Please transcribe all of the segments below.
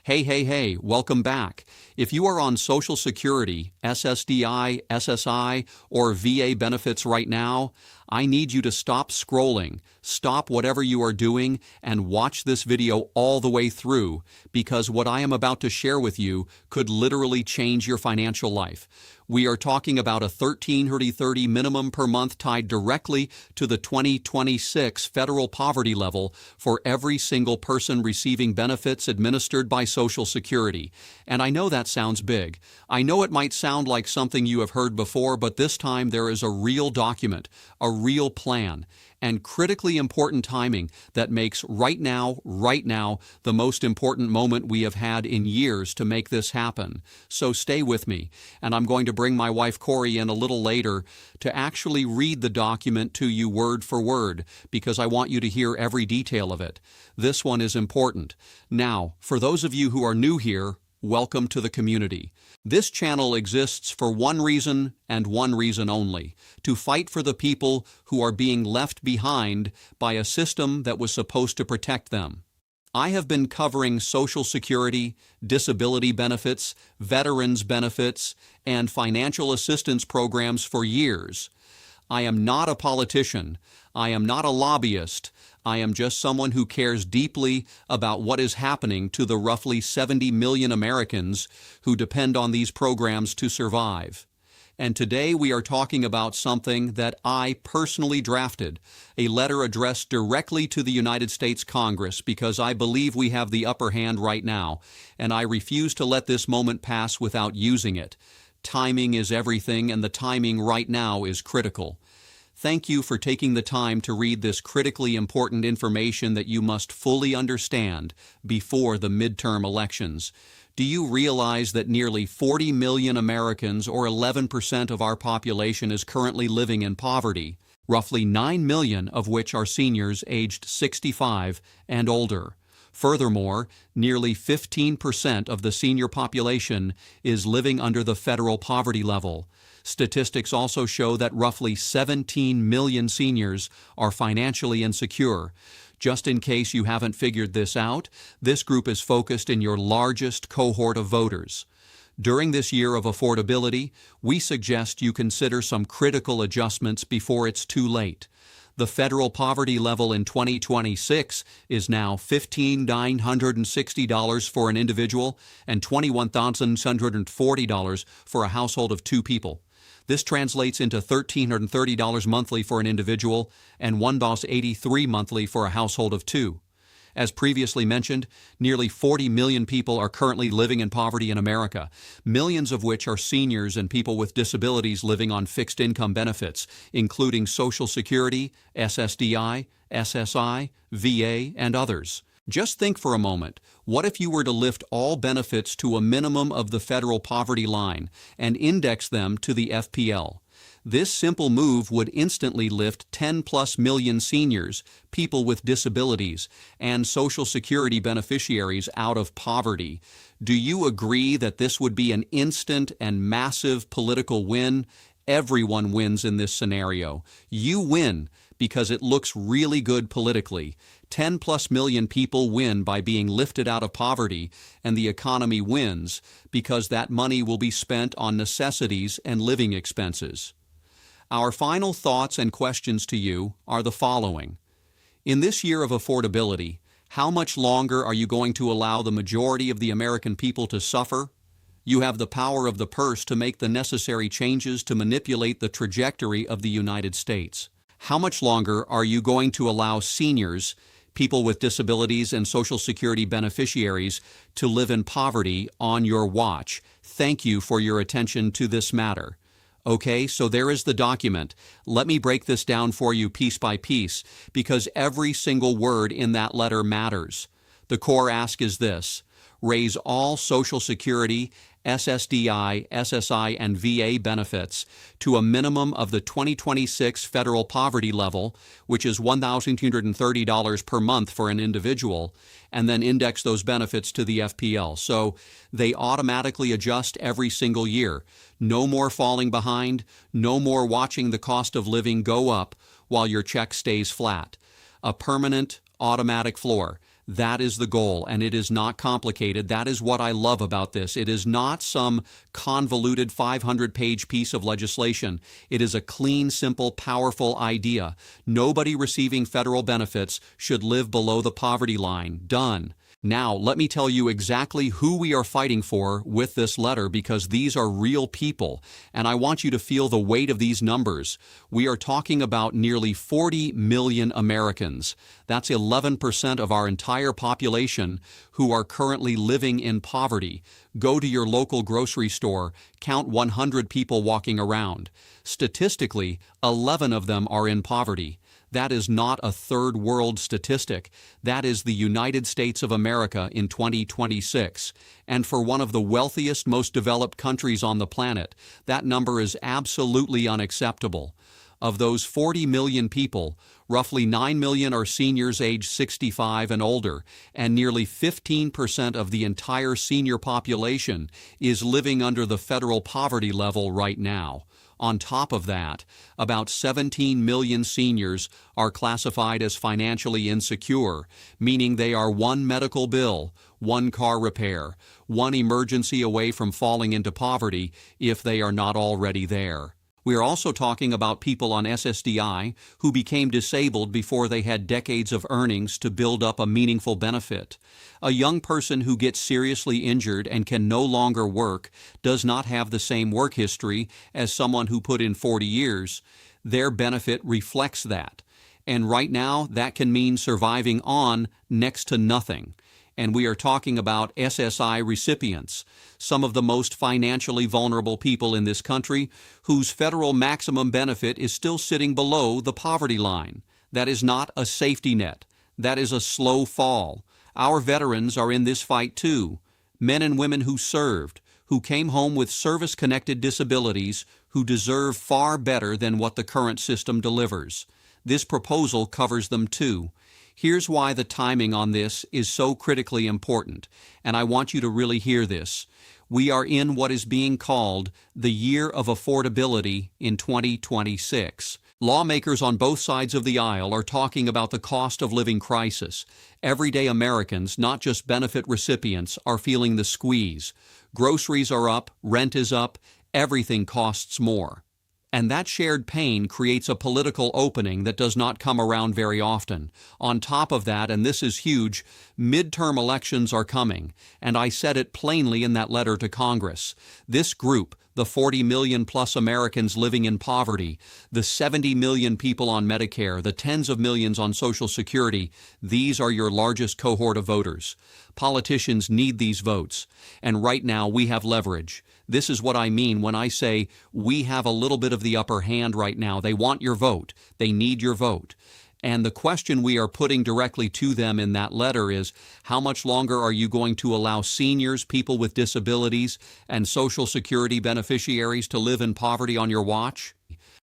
Hey, welcome back. If you are on Social Security, SSDI, SSI, or VA benefits right now, I need you to stop scrolling, stop whatever you are doing, and watch this video all the way through, because what I am about to share with you could literally change your financial life. We are talking about a $1,330 minimum per month tied directly to the 2026 federal poverty level for every single person receiving benefits administered by Social Security. And I know that sounds big. I know it might sound like something you have heard before, but this time there is a real document, a real plan, and critically important timing that makes right now, the most important moment we have had in years to make this happen. So stay with me, and I'm going to bring my wife Corey in a little later to actually read the document to you word for word, because I want you to hear every detail of it. This one is important. Now, for those of you who are new here, welcome to the community. This channel exists for one reason and one reason only: to fight for the people who are being left behind by a system that was supposed to protect them. I have been covering Social Security, disability benefits, veterans benefits, and financial assistance programs for years. I am not a politician. I am not a lobbyist. I am just someone who cares deeply about what is happening to the roughly 70 million Americans who depend on these programs to survive. And today we are talking about something that I personally drafted, a letter addressed directly to the United States Congress, because I believe we have the upper hand right now, and I refuse to let this moment pass without using it. Timing is everything, and the timing right now is critical. Thank you for taking the time to read this critically important information that you must fully understand before the midterm elections. Do you realize that nearly 40 million Americans, or 11% of our population, is currently living in poverty, roughly 9 million of which are seniors aged 65 and older? Furthermore, nearly 15% of the senior population is living under the federal poverty level. Statistics also show that roughly 17 million seniors are financially insecure. Just in case you haven't figured this out, this group is focused in your largest cohort of voters. During this year of affordability, we suggest you consider some critical adjustments before it's too late. The federal poverty level in 2026 is now $15,960 for an individual and $21,640 for a household of two people. This translates into $1,330 monthly for an individual and $1,083 monthly for a household of two. As previously mentioned, nearly 40 million people are currently living in poverty in America, millions of which are seniors and people with disabilities living on fixed income benefits, including Social Security, SSDI, SSI, VA, and others. Just think for a moment, what if you were to lift all benefits to a minimum of the federal poverty line and index them to the FPL? This simple move would instantly lift 10+ million seniors, people with disabilities, and Social Security beneficiaries out of poverty. Do you agree that this would be an instant and massive political win? Everyone wins in this scenario. You win because it looks really good politically. 10+ million people win by being lifted out of poverty, and the economy wins because that money will be spent on necessities and living expenses. Our final thoughts and questions to you are the following. In this year of affordability, how much longer are you going to allow the majority of the American people to suffer? You have the power of the purse to make the necessary changes to manipulate the trajectory of the United States. How much longer are you going to allow seniors, people with disabilities, and Social Security beneficiaries to live in poverty on your watch? Thank you for your attention to this matter. Okay, so there is the document. Let me break this down for you piece by piece, because every single word in that letter matters. The core ask is this: raise all Social Security, SSDI, SSI, and VA benefits to a minimum of the 2026 federal poverty level, which is $1,230 per month for an individual, and then index those benefits to the FPL. So they automatically adjust every single year. No more falling behind, no more watching the cost of living go up while your check stays flat. A permanent, automatic floor. That is the goal, and it is not complicated. That is what I love about this. It is not some convoluted 500-page piece of legislation. It is a clean, simple, powerful idea. Nobody receiving federal benefits should live below the poverty line. Done. Now, let me tell you exactly who we are fighting for with this letter, because these are real people, and I want you to feel the weight of these numbers. We are talking about nearly 40 million Americans. That's 11% of our entire population who are currently living in poverty. Go to your local grocery store, count 100 people walking around. Statistically, 11 of them are in poverty. That is not a third world statistic. That is the United States of America in 2026. And for one of the wealthiest, most developed countries on the planet, that number is absolutely unacceptable. Of those 40 million people, roughly 9 million are seniors age 65 and older, and nearly 15% of the entire senior population is living under the federal poverty level right now. On top of that, about 17 million seniors are classified as financially insecure, meaning they are one medical bill, one car repair, one emergency away from falling into poverty if they are not already there. We are also talking about people on SSDI who became disabled before they had decades of earnings to build up a meaningful benefit. A young person who gets seriously injured and can no longer work does not have the same work history as someone who put in 40 years. Their benefit reflects that. And right now, that can mean surviving on next to nothing. And we are talking about SSI recipients, some of the most financially vulnerable people in this country whose federal maximum benefit is still sitting below the poverty line. That is not a safety net. That is a slow fall. Our veterans are in this fight too. Men and women who served, who came home with service-connected disabilities, who deserve far better than what the current system delivers. This proposal covers them too. Here's why the timing on this is so critically important, and I want you to really hear this. We are in what is being called the year of affordability in 2026. Lawmakers on both sides of the aisle are talking about the cost of living crisis. Everyday Americans, not just benefit recipients, are feeling the squeeze. Groceries are up, rent is up, everything costs more. And that shared pain creates a political opening that does not come around very often. On top of that, and this is huge, midterm elections are coming, and I said it plainly in that letter to Congress. This group, the 40 million plus Americans living in poverty, the 70 million people on Medicare, the tens of millions on Social Security, these are your largest cohort of voters. Politicians need these votes, and right now we have leverage. This is what I mean when I say we have a little bit of the upper hand right now. They want your vote. They need your vote. And the question we are putting directly to them in that letter is, how much longer are you going to allow seniors, people with disabilities, and Social Security beneficiaries to live in poverty on your watch?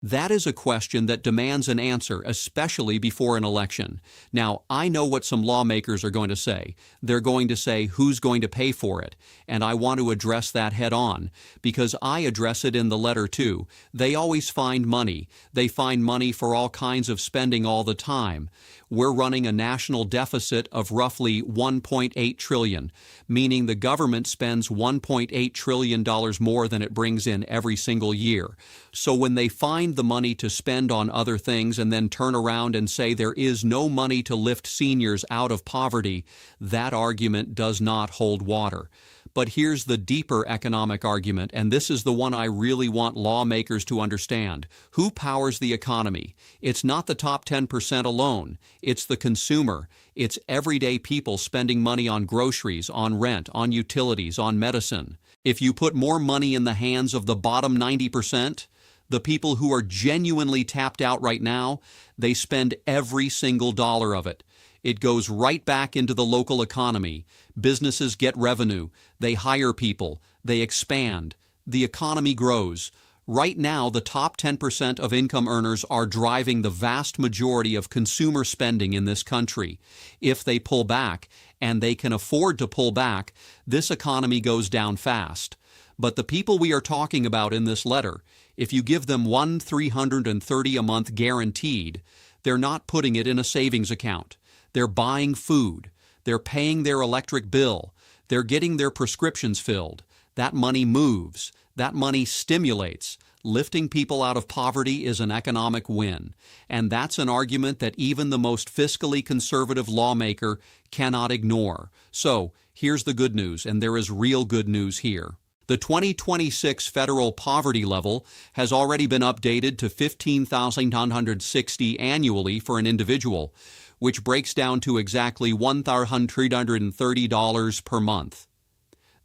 That is a question that demands an answer, especially before an election. Now, I know what some lawmakers are going to say. They're going to say, who's going to pay for it? And I want to address that head on, because I address it in the letter too. They always find money. They find money for all kinds of spending all the time. We're running a national deficit of roughly $1.8 trillion, meaning the government spends $1.8 trillion more than it brings in every single year. So when they find the money to spend on other things and then turn around and say there is no money to lift seniors out of poverty, that argument does not hold water. But here's the deeper economic argument, and this is the one I really want lawmakers to understand. Who powers the economy? It's not the top 10% alone. It's the consumer. It's everyday people spending money on groceries, on rent, on utilities, on medicine. If you put more money in the hands of the bottom 90%, the people who are genuinely tapped out right now, they spend every single dollar of it. It goes right back into the local economy. Businesses get revenue. They hire people. They expand. The economy grows. Right now, the top 10% of income earners are driving the vast majority of consumer spending in this country. If they pull back, and they can afford to pull back, this economy goes down fast. But the people we are talking about in this letter, if you give them $1,330 a month guaranteed, they're not putting it in a savings account. They're buying food. They're paying their electric bill. They're getting their prescriptions filled. That money moves. That money stimulates. Lifting people out of poverty is an economic win. And that's an argument that even the most fiscally conservative lawmaker cannot ignore. So, here's the good news, and there is real good news here. The 2026 federal poverty level has already been updated to $15,960 annually for an individual, which breaks down to exactly $1,330 per month.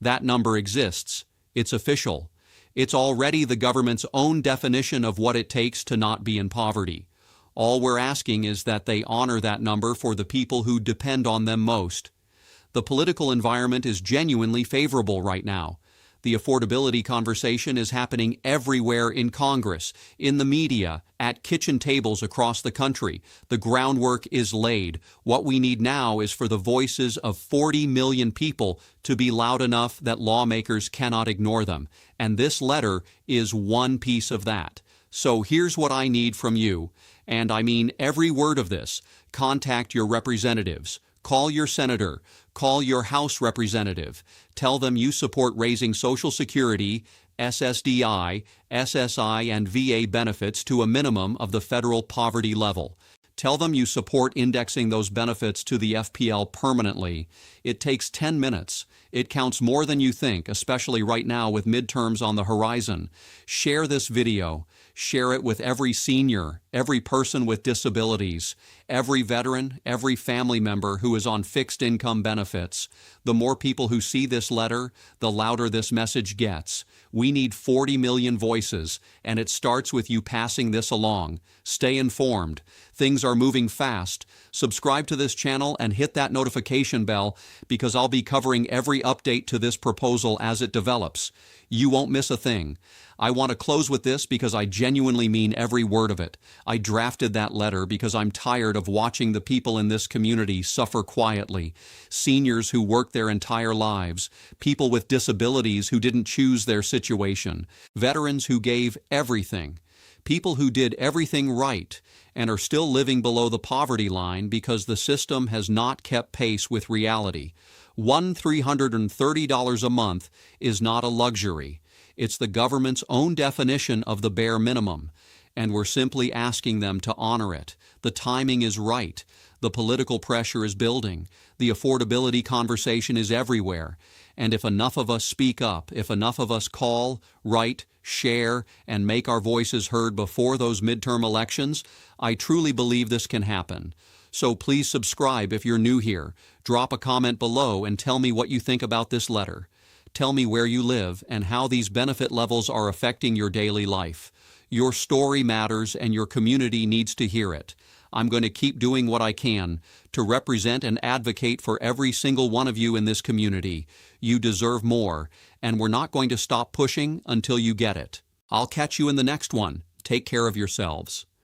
That number exists. It's official. It's already the government's own definition of what it takes to not be in poverty. All we're asking is that they honor that number for the people who depend on them most. The political environment is genuinely favorable right now. The affordability conversation is happening everywhere in Congress, in the media, at kitchen tables across the country. The groundwork is laid. What we need now is for the voices of 40 million people to be loud enough that lawmakers cannot ignore them. And this letter is one piece of that. So here's what I need from you, and I mean every word of this. Contact your representatives. Call your senator. Call your House representative. Tell them you support raising Social Security, SSDI, SSI, and VA benefits to a minimum of the federal poverty level. Tell them you support indexing those benefits to the FPL permanently. It takes 10 minutes. It counts more than you think, especially right now with midterms on the horizon. Share this video. Share it with every senior, every person with disabilities, every veteran, every family member who is on fixed income benefits. The more people who see this letter, the louder this message gets. We need 40 million voices, and it starts with you passing this along. Stay informed. Things are moving fast. Subscribe to this channel and hit that notification bell because I'll be covering every update to this proposal as it develops. You won't miss a thing. I want to close with this because I genuinely mean every word of it. I drafted that letter because I'm tired of watching the people in this community suffer quietly. Seniors who work their entire lives, people with disabilities who didn't choose their situation, veterans who gave everything, people who did everything right and are still living below the poverty line because the system has not kept pace with reality. $330 a month is not a luxury. It's the government's own definition of the bare minimum, and we're simply asking them to honor it. The timing is right. The political pressure is building. The affordability conversation is everywhere. And if enough of us speak up, if enough of us call, write, share, and make our voices heard before those midterm elections, I truly believe this can happen. So please subscribe if you're new here. Drop a comment below and tell me what you think about this letter. Tell me where you live and how these benefit levels are affecting your daily life. Your story matters and your community needs to hear it. I'm going to keep doing what I can to represent and advocate for every single one of you in this community. You deserve more, and we're not going to stop pushing until you get it. I'll catch you in the next one. Take care of yourselves.